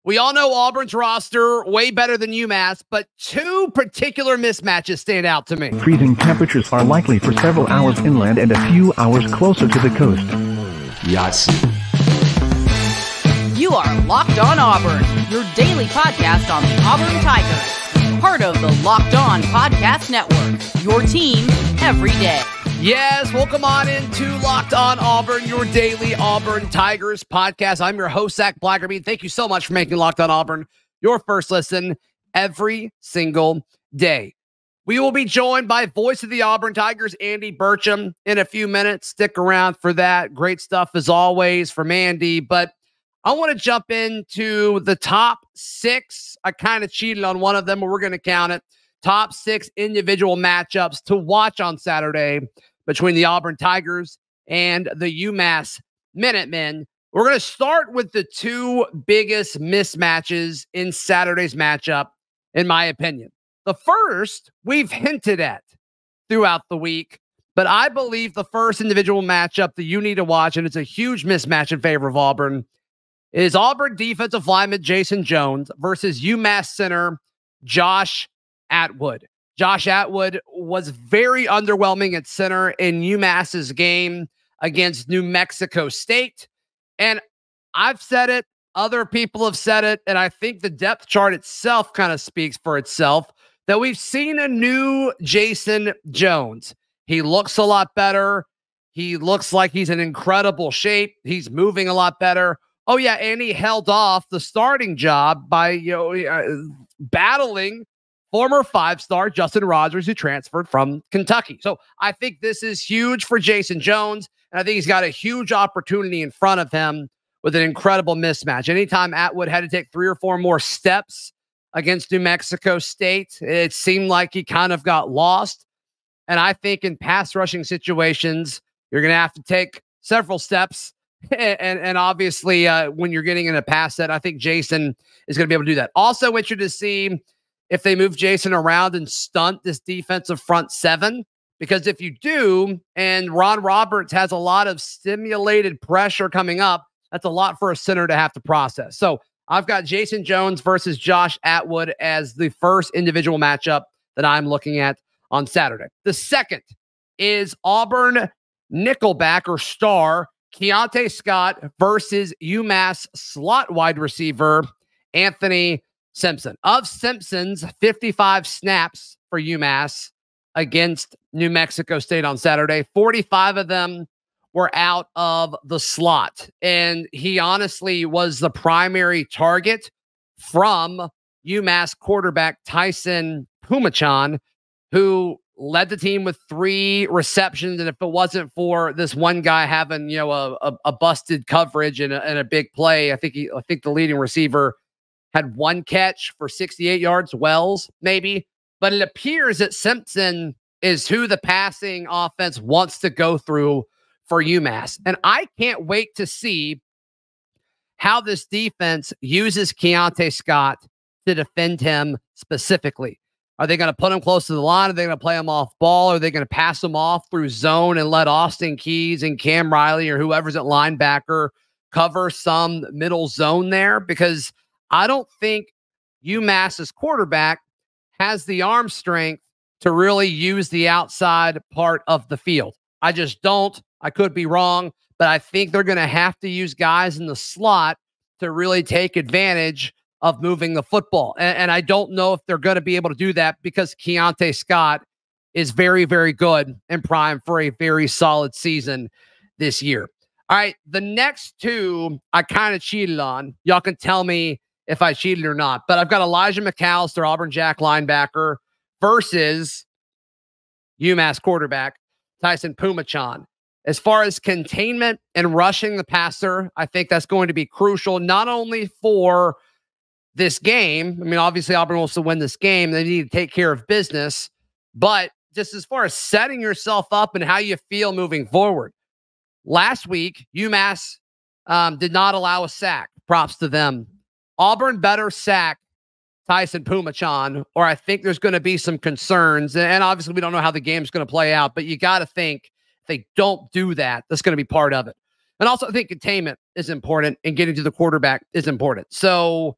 We all know Auburn's roster way better than UMass, but two particular mismatches stand out to me. Freezing temperatures are likely for several hours inland and a few hours closer to the coast. Yes. You are Locked On Auburn, your daily podcast on the Auburn Tigers. Part of the Locked On Podcast Network, your team every day. Yes, welcome on into Locked On Auburn, your daily Auburn Tigers podcast. I'm your host, Zac Blackerby. Thank you so much for making Locked On Auburn your first listen every single day. We will be joined by voice of the Auburn Tigers, Andy Burcham, in a few minutes. Stick around for that. Great stuff as always from Andy. But I want to jump into the top six. I kind of cheated on one of them, but we're going to count it. Top six individual matchups to watch on Saturday between the Auburn Tigers and the UMass Minutemen. We're going to start with the two biggest mismatches in Saturday's matchup, in my opinion. The first we've hinted at throughout the week, but I believe the first individual matchup that you need to watch, and it's a huge mismatch in favor of Auburn, is Auburn defensive lineman Jason Jones versus UMass center Josh Atwood. Josh Atwood was very underwhelming at center in UMass's game against New Mexico State. And I've said it, other people have said it, and I think the depth chart itself kind of speaks for itself, that we've seen a new Jason Jones. He looks a lot better. He looks like he's in incredible shape. He's moving a lot better. Oh, yeah, and he held off the starting job by battling former five-star Justin Rogers, who transferred from Kentucky. So I think this is huge for Jason Jones, and I think he's got a huge opportunity in front of him with an incredible mismatch. Anytime Atwood had to take 3 or 4 more steps against New Mexico State, it seemed like he kind of got lost. And I think in pass rushing situations, you're going to have to take several steps. And obviously, when you're getting in a pass set, I think Jason is going to be able to do that. Also interested to see if they move Jason around and stunt this defensive front seven, because if you do, and Ron Roberts has a lot of stimulated pressure coming up, that's a lot for a center to have to process. So I've got Jason Jones versus Josh Atwood as the first individual matchup that I'm looking at on Saturday. The second is Auburn nickelback or star Keontae Scott versus UMass slot wide receiver Anthony Simpson. Of Simpson's 55 snaps for UMass against New Mexico State on Saturday, 45 of them were out of the slot. And he honestly was the primary target from UMass quarterback Tyson Pachan, who led the team with 3 receptions. And if it wasn't for this one guy having, a busted coverage and a big play, I think the leading receiver had 1 catch for 68 yards, Wells, maybe. But it appears that Simpson is who the passing offense wants to go through for UMass. And I can't wait to see how this defense uses Keontae Scott to defend him specifically. Are they going to put him close to the line? Are they going to play him off ball? Are they going to pass him off through zone and let Austin Keys and Cam Riley or whoever's at linebacker cover some middle zone there? Because I don't think UMass's quarterback has the arm strength to really use the outside part of the field. I just don't. I could be wrong, but I think they're going to have to use guys in the slot to really take advantage of moving the football. And I don't know if they're going to be able to do that because Keontae Scott is very, very good and primed for a very solid season this year. All right, the next two I kind of cheated on. Y'all can tell me if I cheated or not, but I've got Elijah McAllister, Auburn Jack linebacker, versus UMass quarterback Tyson Pachan. As far as containment and rushing the passer, I think that's going to be crucial, not only for this game. I mean, obviously Auburn wants to win this game. They need to take care of business, but just as far as setting yourself up and how you feel moving forward. Last week, UMass did not allow a sack. Props to them. Auburn better sack Tyson Pachan, or I think there's going to be some concerns. And obviously, we don't know how the game's going to play out, but you got to think if they don't do that, that's going to be part of it. And also, I think containment is important and getting to the quarterback is important. So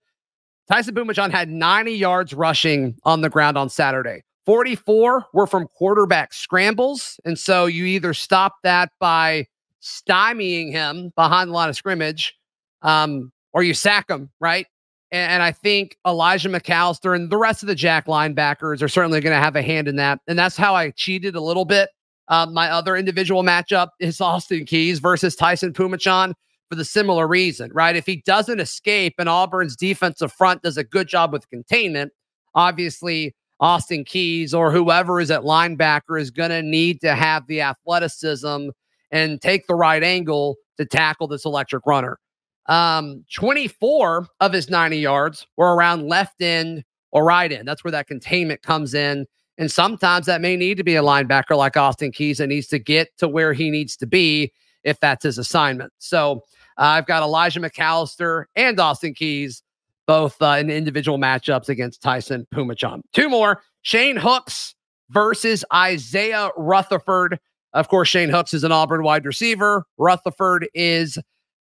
Tyson Pachan had 90 yards rushing on the ground on Saturday. 44 were from quarterback scrambles. And so you either stop that by stymieing him behind the line of scrimmage, or you sack him, right? And I think Elijah McAllister and the rest of the Jack linebackers are certainly going to have a hand in that. And that's how I cheated a little bit. My other individual matchup is Austin Keys versus Tyson Pachan for the similar reason, right? If he doesn't escape and Auburn's defensive front does a good job with containment, obviously Austin Keys or whoever is at linebacker is going to need to have the athleticism and take the right angle to tackle this electric runner. 24 of his 90 yards were around left end or right end. That's where that containment comes in. And sometimes that may need to be a linebacker like Austin Keys that needs to get to where he needs to be if that's his assignment. So I've got Elijah McAllister and Austin Keys, both in individual matchups against Tyson Pachan. Two more, Shane Hooks versus Isaiah Rutherford. Of course, Shane Hooks is an Auburn wide receiver. Rutherford is,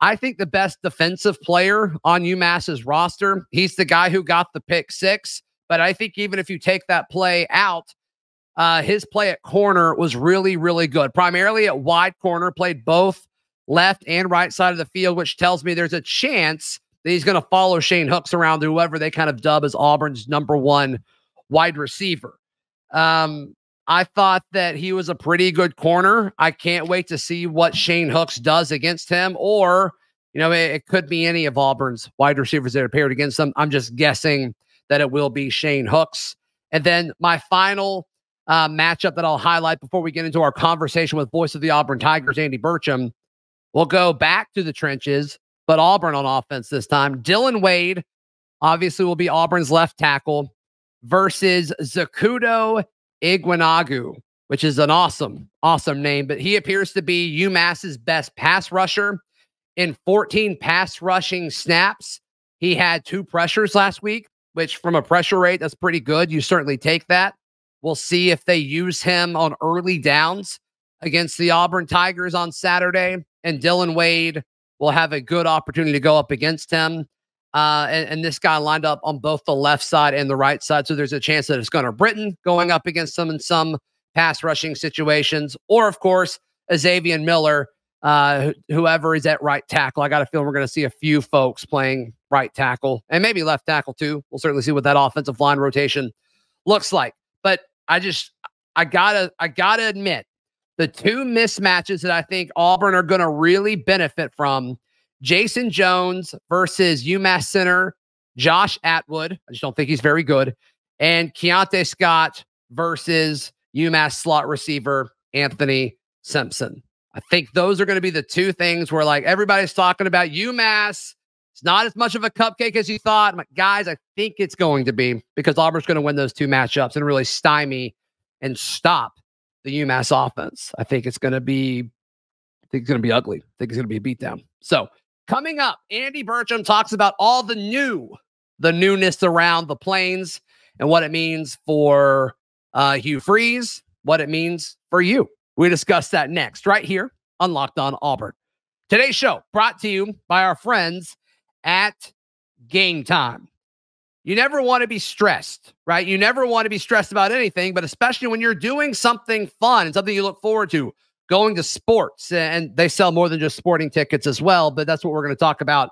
I think, the best defensive player on UMass's roster. He's the guy who got the pick six. But I think even if you take that play out, his play at corner was really, really good. Primarily at wide corner, played both left and right side of the field, which tells me there's a chance that he's going to follow Shane Hooks around to whoever they kind of dub as Auburn's number one wide receiver. I thought that he was a pretty good corner. I can't wait to see what Shane Hooks does against him, or, it could be any of Auburn's wide receivers that are paired against him. I'm just guessing that it will be Shane Hooks. And then my final matchup that I'll highlight before we get into our conversation with voice of the Auburn Tigers, Andy Burcham, we'll go back to the trenches, but Auburn on offense this time. Dylan Wade, obviously, will be Auburn's left tackle versus Zakudo Iguanagu, which is an awesome name, but he appears to be UMass's best pass rusher. In 14 pass rushing snaps, he had 2 pressures last week, which from a pressure rate, that's pretty good. You certainly take that. We'll see if they use him on early downs against the Auburn Tigers on Saturday, and Dylan Wade will have a good opportunity to go up against him. And this guy lined up on both the left side and the right side. So there's a chance that it's Gunnar Britton going up against them in some pass rushing situations. Or, of course, Xavier Miller, whoever is at right tackle. I got a feeling we're going to see a few folks playing right tackle and maybe left tackle too. We'll certainly see what that offensive line rotation looks like. But I gotta admit, the 2 mismatches that I think Auburn are going to really benefit from, Jason Jones versus UMass center Josh Atwood. I just don't think he's very good. And Keontae Scott versus UMass slot receiver Anthony Simpson. I think those are going to be the 2 things where, like, everybody's talking about UMass. It's not as much of a cupcake as you thought. I'm like, guys, I think it's going to be, because Auburn's going to win those 2 matchups and really stymie and stop the UMass offense. I think it's going to be ugly. I think it's going to be a beatdown. So coming up, Andy Burcham talks about all the newness around the Plains and what it means for Hugh Freeze, what it means for you. We discuss that next, right here on Locked On Auburn. Today's show brought to you by our friends at Game Time. You never want to be stressed, right? You never want to be stressed about anything, but especially when you're doing something fun and something you look forward to, going to sports. And they sell more than just sporting tickets as well, but that's what we're going to talk about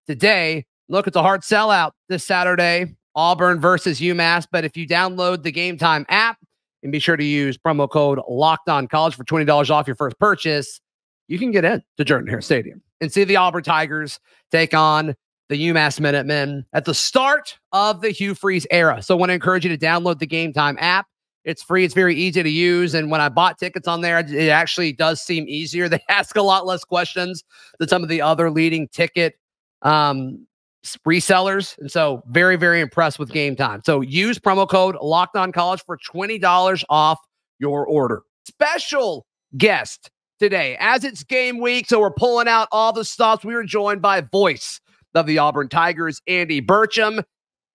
today. Look, it's a hard sellout this Saturday, Auburn versus UMass. But if you download the Game Time app and be sure to use promo code LOCKEDONCollege for $20 off your first purchase, you can get in to Jordan-Hare Stadium and see the Auburn Tigers take on the UMass Minutemen at the start of the Hugh Freeze era. So I want to encourage you to download the Game Time app. It's free. It's very easy to use. And when I bought tickets on there, it actually does seem easier. They ask a lot less questions than some of the other leading ticket resellers. And so very, very impressed with Game Time. So use promo code LOCKEDONCollege for $20 off your order. Special guest today, as it's game week, so we're pulling out all the stops. We were joined by voice of the Auburn Tigers, Andy Burcham.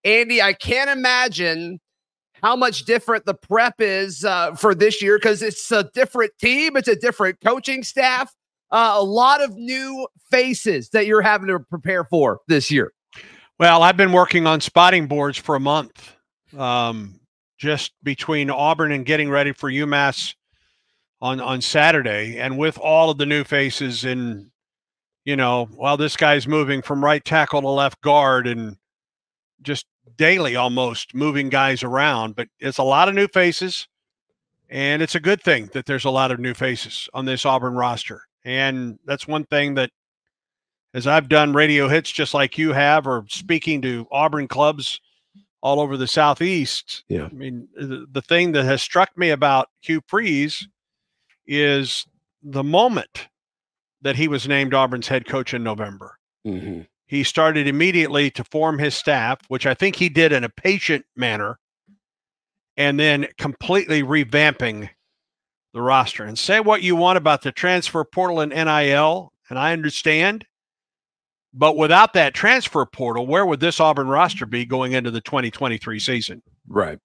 Andy, I can't imagine how much different the prep is for this year, because it's a different team. It's a different coaching staff. A lot of new faces that you're having to prepare for this year. Well, I've been working on spotting boards for a month, just between Auburn and getting ready for UMass on Saturday, and with all of the new faces in, this guy's moving from right tackle to left guard and just daily almost moving guys around. But it's a lot of new faces, and it's a good thing that there's a lot of new faces on this Auburn roster. And that's one thing that, as I've done radio hits just like you have, or speaking to Auburn clubs all over the Southeast. Yeah. I mean, the thing that has struck me about Hugh Freeze is the moment that he was named Auburn's head coach in November. Mm-hmm. He started immediately to form his staff, which I think he did in a patient manner, and then completely revamping the roster. And say what you want about the transfer portal and NIL, and I understand, but without that transfer portal, where would this Auburn roster be going into the 2023 season? Right.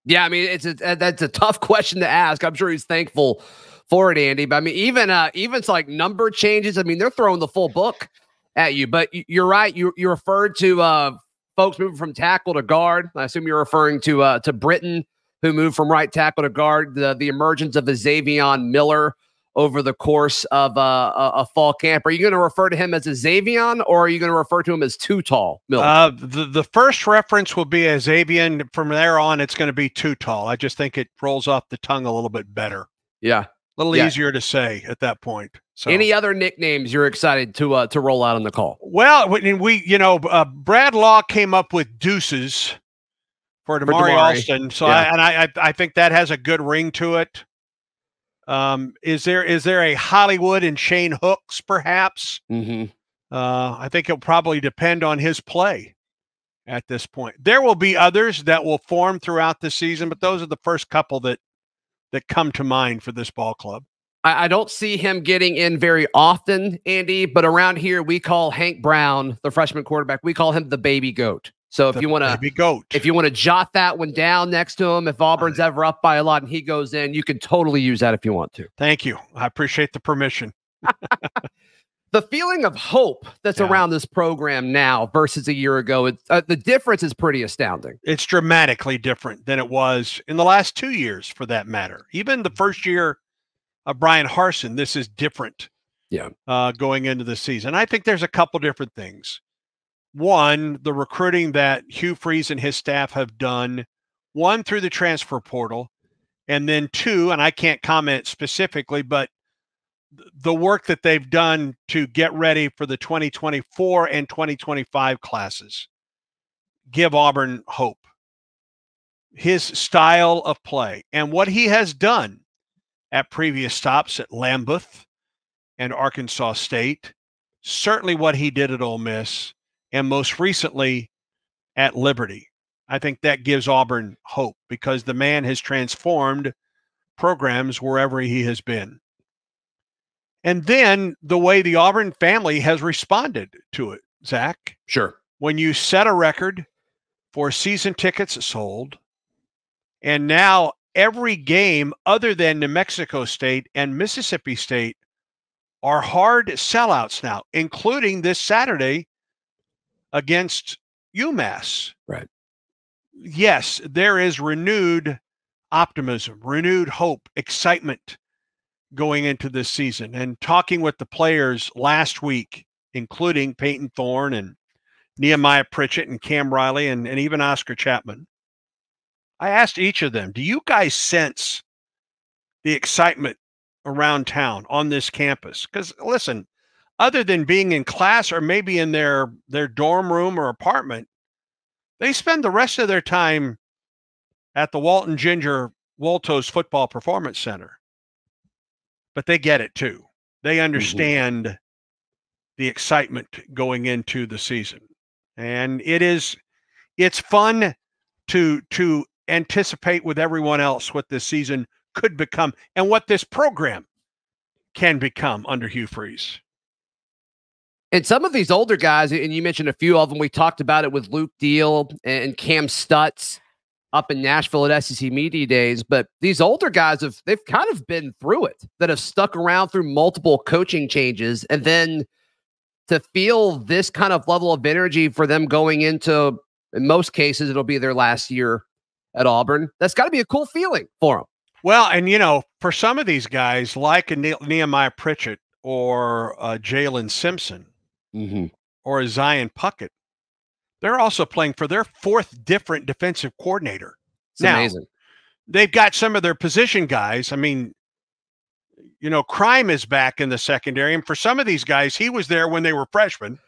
Yeah, I mean, that's a tough question to ask. I'm sure he's thankful for it, Andy. But I mean, even it's like number changes. I mean, they're throwing the full book at you. But you're right. You referred to folks moving from tackle to guard. I assume you're referring to Britton, who moved from right tackle to guard. The emergence of Xavion Miller over the course of a fall camp. Are you going to refer to him as a Xavion, or are you going to refer to him as Too Tall Miller? The first reference will be a Xavion. From there on, it's going to be Too Tall. I just think it rolls off the tongue a little bit better. Yeah. A little easier to say at that point. So, any other nicknames you're excited to roll out on the call? Well, Brad Law came up with Deuces for Damari Alston. So I think that has a good ring to it. Is there a Hollywood and Shane Hooks, perhaps? Mm-hmm. I think it'll probably depend on his play at this point. There will be others that will form throughout the season, but those are the first couple that come to mind for this ball club. I don't see him getting in very often, Andy, but around here we call Hank Brown, the freshman quarterback, we call him the baby goat. So if you want to jot that one down next to him, if Auburn's ever up by a lot and he goes in, you can totally use that if you want to. Thank you. I appreciate the permission. The feeling of hope that's around this program now versus a year ago, the difference is pretty astounding. It's dramatically different than it was in the last 2 years, for that matter. Even the first year of Brian Harsin, this is different. Yeah. Going into the season. I think there's a couple different things. One, the recruiting that Hugh Freeze and his staff have done, one, through the transfer portal, and then two, and I can't comment specifically, but the work that they've done to get ready for the 2024 and 2025 classes give Auburn hope. His style of play and what he has done at previous stops at Lambuth and Arkansas State, certainly what he did at Ole Miss, and most recently at Liberty. I think that gives Auburn hope because the man has transformed programs wherever he has been. And then the way the Auburn family has responded to it, Zach. Sure. When you set a record for season tickets sold, and now every game other than New Mexico State and Mississippi State are hard sellouts now, including this Saturday against UMass. Right. Yes, there is renewed optimism, renewed hope, excitement going into this season. And talking with the players last week, including Peyton Thorne and Nehemiah Pritchett and Cam Riley and even Oscar Chapman, I asked each of them, do you guys sense the excitement around town on this campus? Because listen, other than being in class or maybe in their dorm room or apartment, they spend the rest of their time at the Walton Ginger Woltos Football Performance Center. But they get it too. They understand the excitement going into the season. And it's fun to anticipate with everyone else what this season could become and what this program can become under Hugh Freeze. And some of these older guys, and you mentioned a few of them, we talked about it with Luke Deal and Cam Stutz up in Nashville at SEC Media Days, but they've kind of been through it, that have stuck around through multiple coaching changes and then to feel this kind of level of energy for them going into, in most cases, it'll be their last year at Auburn. That's got to be a cool feeling for them. Well, and, for some of these guys, like a Nehemiah Pritchett or Jalen Simpson or a Zion Puckett, they're also playing for their fourth different defensive coordinator. It's amazing. They've got some of their position guys. I mean, Crime is back in the secondary. And for some of these guys, he was there when they were freshmen,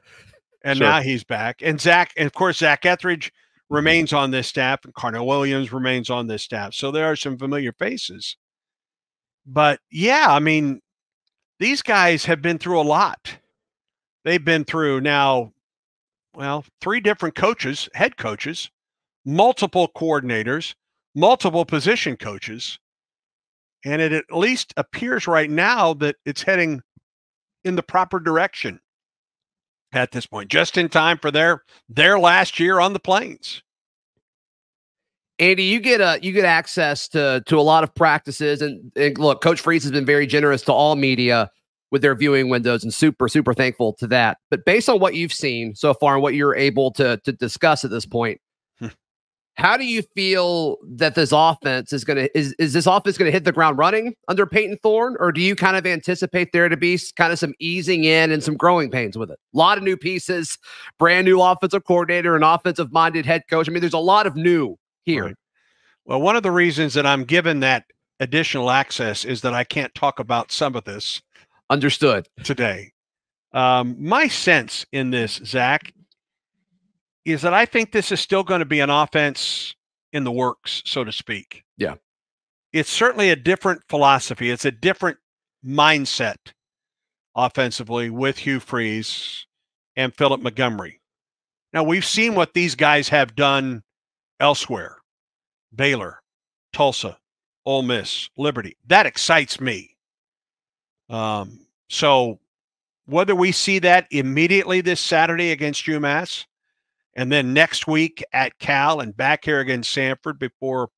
and now he's back. And Zach Etheridge remains on this staff, and Carnell Williams remains on this staff. So there are some familiar faces. But, yeah, I mean, these guys have been through a lot. They've been through now, 3 different coaches, head coaches, multiple coordinators, multiple position coaches. And it at least appears right now that it's heading in the proper direction at this point, just in time for their last year on the Plains. Andy, you get access to a lot of practices, and look, Coach Freeze has been very generous to all media with their viewing windows, and super, super thankful to that. But based on what you've seen so far and what you're able to discuss at this point, how do you feel that this offense is this offense going to hit the ground running under Peyton Thorne, or do you kind of anticipate there to be kind of some easing in and some growing pains with it? A lot of new pieces, brand new offensive coordinator, and offensive minded head coach. I mean, there's a lot of new here. Right. Well, one of the reasons that I'm given that additional access is that I can't talk about some of this. Understood. Today. My sense in this, Zach, is that I think this is still going to be an offense in the works, so to speak. Yeah. It's certainly a different philosophy. It's a different mindset offensively with Hugh Freeze and Philip Montgomery. Now, we've seen what these guys have done elsewhere. Baylor, Tulsa, Ole Miss, Liberty. That excites me. So whether we see that immediately this Saturday against UMass, and then next week at Cal and back here against Samford before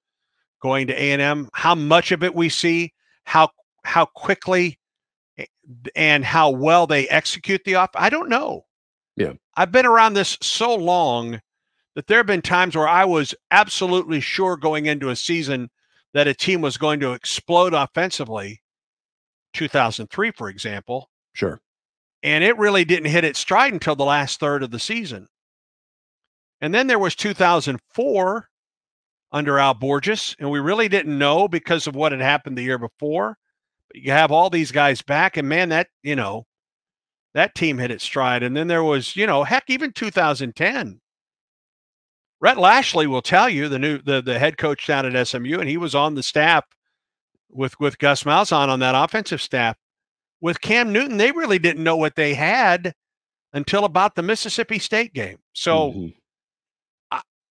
going to A&M, how much of it we see, how quickly and how well they execute the I don't know. Yeah. I've been around this so long that there have been times where I was absolutely sure going into a season that a team was going to explode offensively. 2003, for example. Sure. And it really didn't hit its stride until the last third of the season. And then there was 2004 under Al Borges, and we really didn't know because of what had happened the year before. But you have all these guys back, and man, that team hit its stride. And then there was, heck, even 2010. Rhett Lashley will tell you, the head coach down at SMU, and he was on the staff with Gus Malzahn on that offensive staff. With Cam Newton, they really didn't know what they had until about the Mississippi State game. So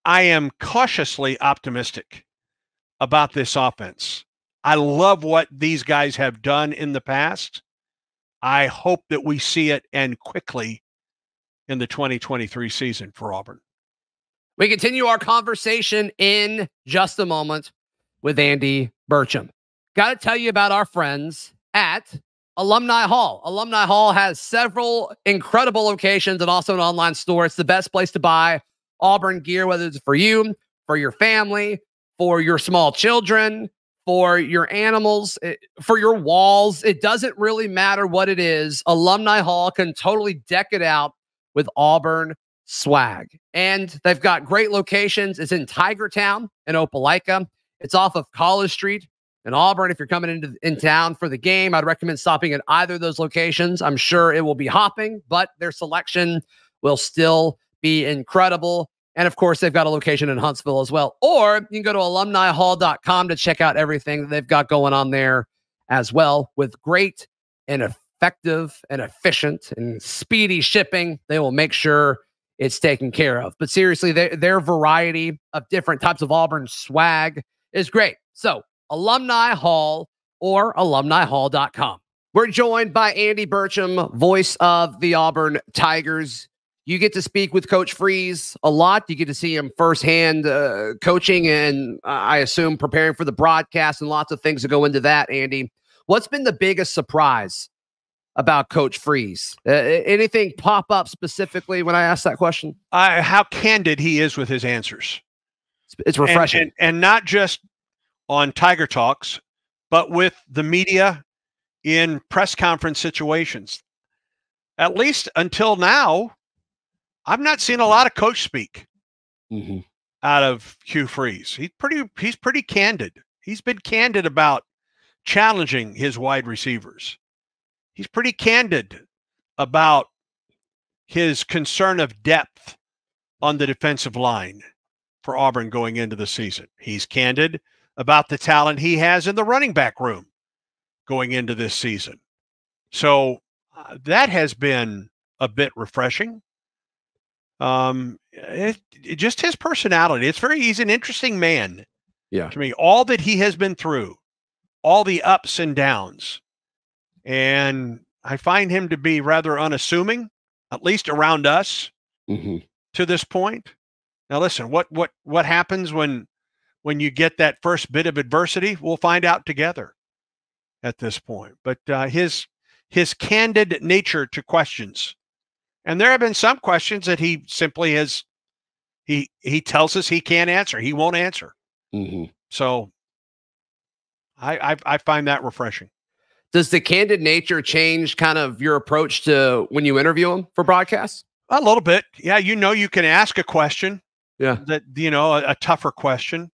I am cautiously optimistic about this offense. I love what these guys have done in the past. I hope that we see it and quickly in the 2023 season for Auburn. We continue our conversation in just a moment with Andy Burcham. Got to tell you about our friends at Alumni Hall. Alumni Hall has several incredible locations and also an online store. It's the best place to buy Auburn gear, whether it's for you, for your family, for your small children, for your animals, for your walls. It doesn't really matter what it is. Alumni Hall can totally deck it out with Auburn swag. And they've got great locations. It's in Tigertown in Opelika. It's off of College Street in Auburn. If you're coming in town for the game, I'd recommend stopping at either of those locations. I'm sure it will be hopping, but their selection will still be incredible. And of course, they've got a location in Huntsville as well. Or you can go to alumnihall.com to check out everything that they've got going on there as well. With great and effective and efficient and speedy shipping, they will make sure it's taken care of. But seriously, their variety of different types of Auburn swag is great. So Alumni Hall or alumnihall.com. We're joined by Andy Burcham, voice of the Auburn Tigers. You get to speak with Coach Freeze a lot. You get to see him firsthand coaching and I assume preparing for the broadcast and lots of things that go into that, Andy. What's been the biggest surprise about Coach Freeze? Anything pop up specifically when I ask that question? How candid he is with his answers. It's refreshing. And not just on Tiger Talks, but with the media in press conference situations. At least until now, I've not seen a lot of coach speak out of Hugh Freeze. He's pretty candid. He's been candid about challenging his wide receivers. He's pretty candid about his concern of depth on the defensive line for Auburn going into the season. He's candid about the talent he has in the running back room going into this season. So that has been a bit refreshing. Just his personality. It's he's an interesting man. Yeah. To me, all that he has been through, all the ups and downs. And I find him to be rather unassuming, at least around us to this point. Now, listen, what happens when you get that first bit of adversity? We'll find out together at this point. But his candid nature to questions. And there have been some questions that he simply has, he tells us he can't answer. He won't answer. So I find that refreshing. Does the candid nature change kind of your approach to when you interview him for broadcasts? A little bit. Yeah. You can ask a question. Yeah. That, a tougher question.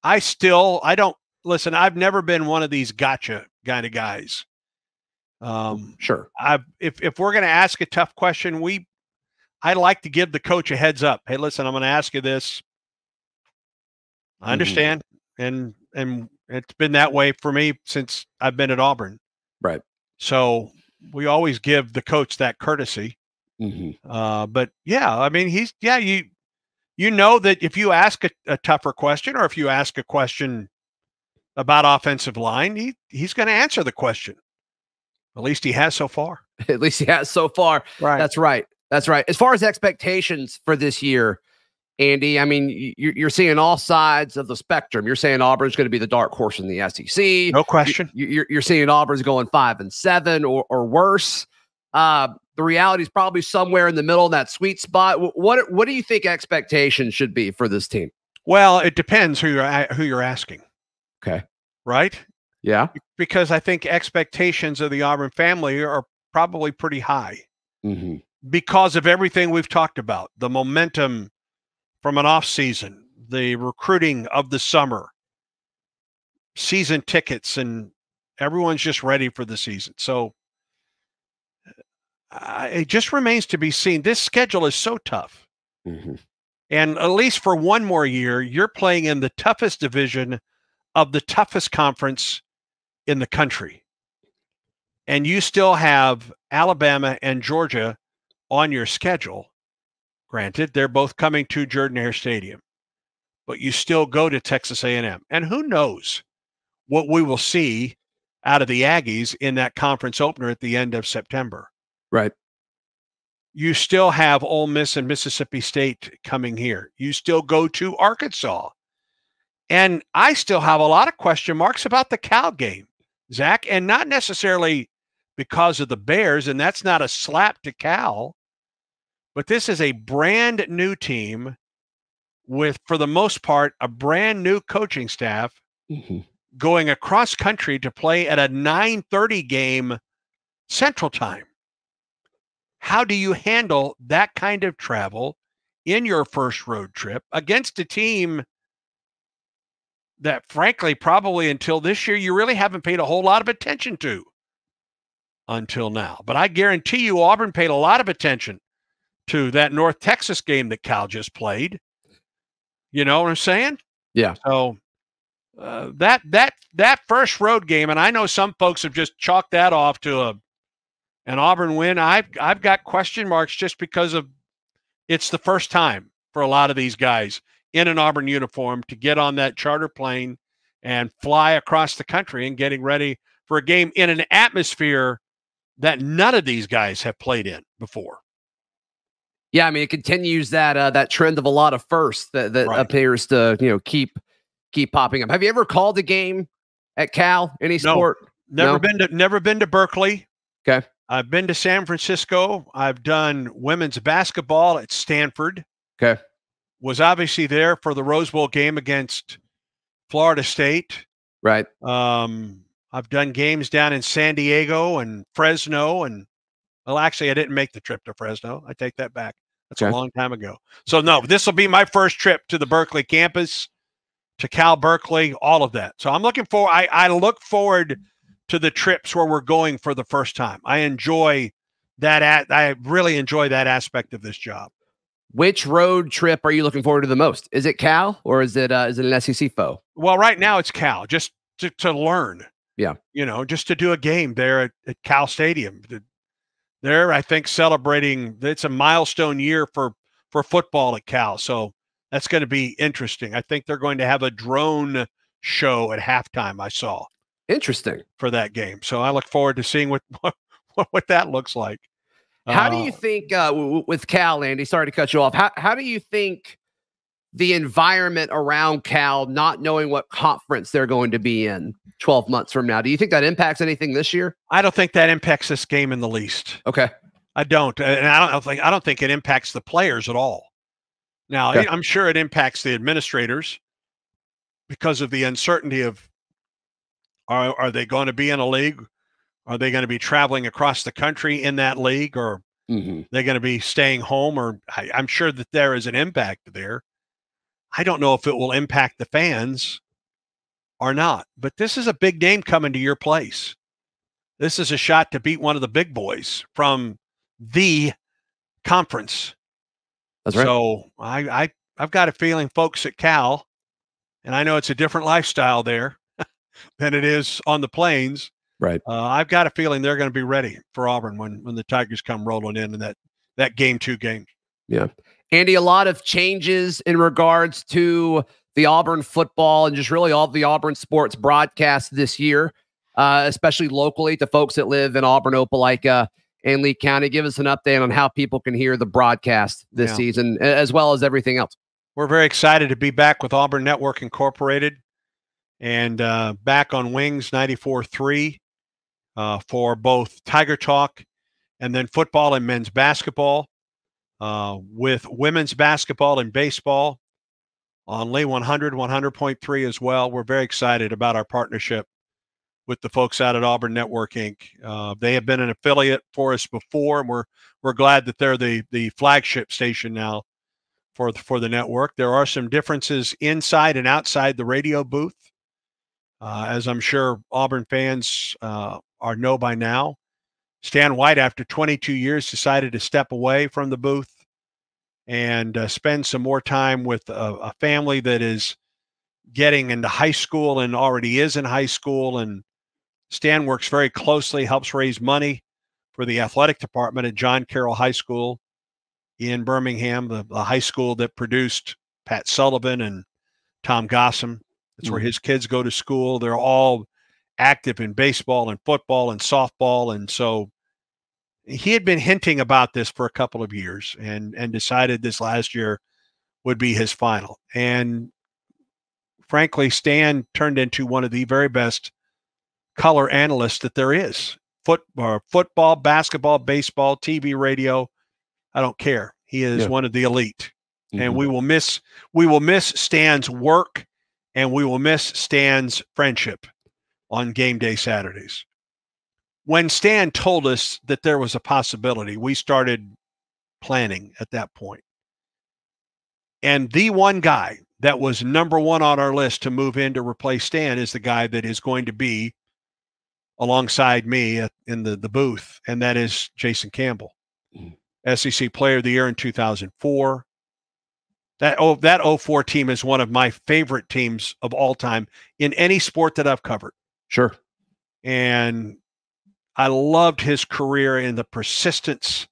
Listen, I've never been one of these gotcha kind of guys. Sure. If we're going to ask a tough question, I like to give the coach a heads up. Hey, listen, I'm going to ask you this. I understand. And it's been that way for me since I've been at Auburn. Right. So we always give the coach that courtesy. But yeah, I mean, you know that if you ask a tougher question, or if you ask a question about offensive line, he's going to answer the question. At least he has so far. At least he has so far. Right. That's right. That's right. As far as expectations for this year, Andy, I mean, you're seeing all sides of the spectrum. You're saying Auburn's going to be the dark horse in the SEC. No question. You're seeing Auburn's going 5-7 or worse. The reality is probably somewhere in the middle of that sweet spot. What do you think expectations should be for this team? Well, it depends who you're asking. Okay. Right? Yeah. Because I think expectations of the Auburn family are probably pretty high because of everything we've talked about, the momentum from an off season, the recruiting of the summer, season tickets, and everyone's just ready for the season. So it just remains to be seen. This schedule is so tough. And at least for one more year, you're playing in the toughest division of the toughest conference in the country. And you still have Alabama and Georgia on your schedule. Granted, they're both coming to Jordan-Hare Stadium, but you still go to Texas A&M. And who knows what we will see out of the Aggies in that conference opener at the end of September. Right. You still have Ole Miss and Mississippi State coming here. You still go to Arkansas. And I still have a lot of question marks about the Cal game, Zach, and not necessarily because of the Bears, and that's not a slap to Cal, but this is a brand new team with, for the most part, a brand new coaching staff going across country to play at a 9:30 game Central Time. How do you handle that kind of travel in your first road trip against a team that, frankly, probably until this year, you really haven't paid a whole lot of attention to until now? But I guarantee you Auburn paid a lot of attention to that North Texas game that Cal just played. You know what I'm saying? Yeah. So that first road game, and I know some folks have just chalked that off to an Auburn win. I've got question marks just because of it's the first time for a lot of these guys in an Auburn uniform to get on that charter plane and fly across the country and getting ready for a game in an atmosphere that none of these guys have played in before. Yeah, I mean, it continues that trend of a lot of firsts that right. appears to keep popping up. Have you ever called a game at Cal? Any sport? Never been to Berkeley. Okay. I've been to San Francisco. I've done women's basketball at Stanford. Okay. Was obviously there for the Rose Bowl game against Florida State. Right. I've done games down in San Diego and Fresno. And, well, actually, I didn't make the trip to Fresno. I take that back. That's a long time ago. So, no, this will be my first trip to the Berkeley campus, to Cal Berkeley, all of that. So I'm looking forward. I look forward to the trips where we're going for the first time. I enjoy that. I really enjoy that aspect of this job. Which road trip are you looking forward to the most? Is it Cal or is it an SEC foe? Well, right now it's Cal, just to learn. Yeah. Just to do a game there at Cal Stadium. They're, I think, celebrating. It's a milestone year for football at Cal. So that's going to be interesting. I think they're going to have a drone show at halftime, I saw. Interesting. For that game. So I look forward to seeing what that looks like. How do you think with Cal, Andy, sorry to cut you off, how do you think the environment around Cal, not knowing what conference they're going to be in 12 months from now, do you think that impacts anything this year? I don't think that impacts this game in the least. Okay. I don't. And I don't think it impacts the players at all. Now, okay. I'm sure it impacts the administrators because of the uncertainty of are they going to be in a league? Are they going to be traveling across the country in that league, or they're going to be staying home? Or I'm sure that there is an impact there. I don't know if it will impact the fans or not, but this is a big name coming to your place. This is a shot to beat one of the big boys from the conference. That's right. So I've got a feeling folks at Cal, and I know it's a different lifestyle there than it is on the plains. Right. I've got a feeling they're going to be ready for Auburn when the Tigers come rolling in that game 2 game. Yeah. Andy, a lot of changes in regards to the Auburn football and just really all the Auburn sports broadcasts this year, especially locally to folks that live in Auburn, Opelika, and Lee County. Give us an update on how people can hear the broadcast this season, as well as everything else. We're very excited to be back with Auburn Network Incorporated and back on Wings 94.3 for both Tiger Talk and then football and men's basketball, with women's basketball and baseball on Lee 100.3 as well. We're very excited about our partnership with the folks out at Auburn Network Inc. They have been an affiliate for us before, and we're glad that they're the flagship station now for the network. There are some differences inside and outside the radio booth, as I'm sure Auburn fans know by now. Stan White, after 22 years, decided to step away from the booth and spend some more time with a family that is getting into high school and already is in high school. And Stan works very closely, helps raise money for the athletic department at John Carroll High School in Birmingham, the high school that produced Pat Sullivan and Tom Gossam. That's where his kids go to school. They're all active in baseball and football and softball. And so he had been hinting about this for a couple of years and decided this last year would be his final. And frankly, Stan turned into one of the very best color analysts that there is. Football, basketball, baseball, TV, radio. I don't care. He is one of the elite. And we will miss Stan's work, and we will miss Stan's friendship on game day Saturdays. When Stan told us that there was a possibility, we started planning at that point. And the one guy that was number one on our list to move in to replace Stan is the guy that is going to be alongside me in the booth, and that is Jason Campbell, SEC Player of the Year in 2004. That 04 team is one of my favorite teams of all time in any sport that I've covered. Sure. And I loved his career and the persistence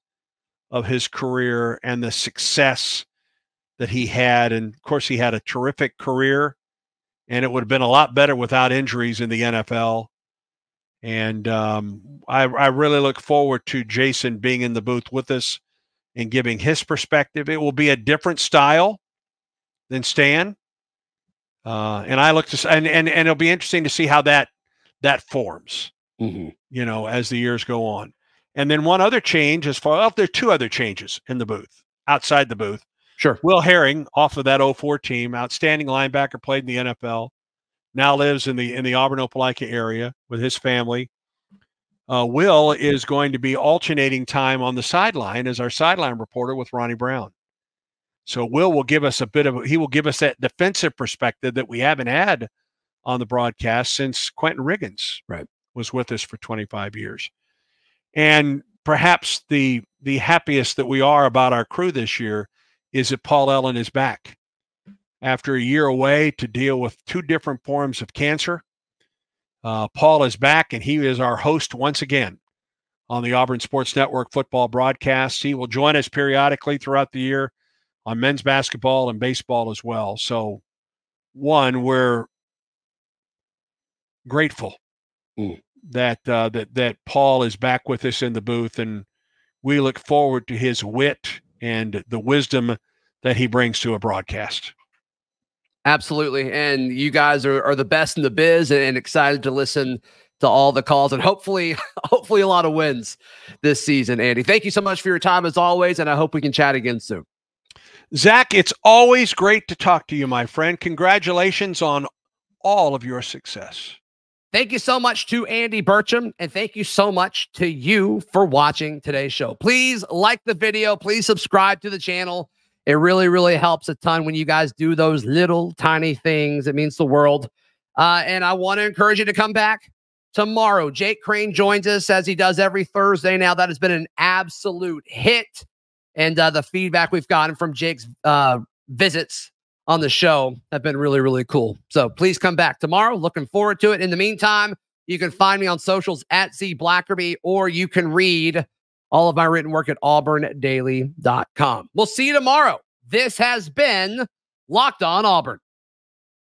of his career and the success that he had. And of course, he had a terrific career, and it would have been a lot better without injuries in the NFL. And I really look forward to Jason being in the booth with us and giving his perspective. It will be a different style than Stan. And I look to, and it'll be interesting to see how that forms, as the years go on. And then one other change there are two other changes in the booth, outside the booth. Sure. Will Herring, off of that 04 team, outstanding linebacker, played in the NFL, now lives in the Auburn Opelika area with his family. Will is going to be alternating time on the sideline as our sideline reporter with Ronnie Brown. So will give us he will give us that defensive perspective that we haven't had on the broadcast since Quentin Riggins was with us for 25 years. And perhaps the happiest that we are about our crew this year is that Paul Ellen is back after a year away to deal with two different forms of cancer. Paul is back, and he is our host once again on the Auburn Sports Network football broadcast. He will join us periodically throughout the year on men's basketball and baseball as well. So, we're grateful that Paul is back with us in the booth, and we look forward to his wit and the wisdom that he brings to a broadcast. Absolutely. And you guys are the best in the biz, and excited to listen to all the calls, and hopefully a lot of wins this season. Andy, thank you so much for your time as always, and I hope we can chat again soon. Zach, it's always great to talk to you, my friend. Congratulations on all of your success. Thank you so much to Andy Burcham, and thank you so much to you for watching today's show. Please like the video. Please subscribe to the channel. It really, really helps a ton when you guys do those little tiny things. It means the world. And I want to encourage you to come back tomorrow. Jake Crane joins us as he does every Thursday now. That has been an absolute hit. And the feedback we've gotten from Jake's visits on the show have been really, really cool. So please come back tomorrow. Looking forward to it. In the meantime, you can find me on socials at Zac Blackerby, or you can read all of my written work at auburndaily.com. We'll see you tomorrow. This has been Locked On Auburn.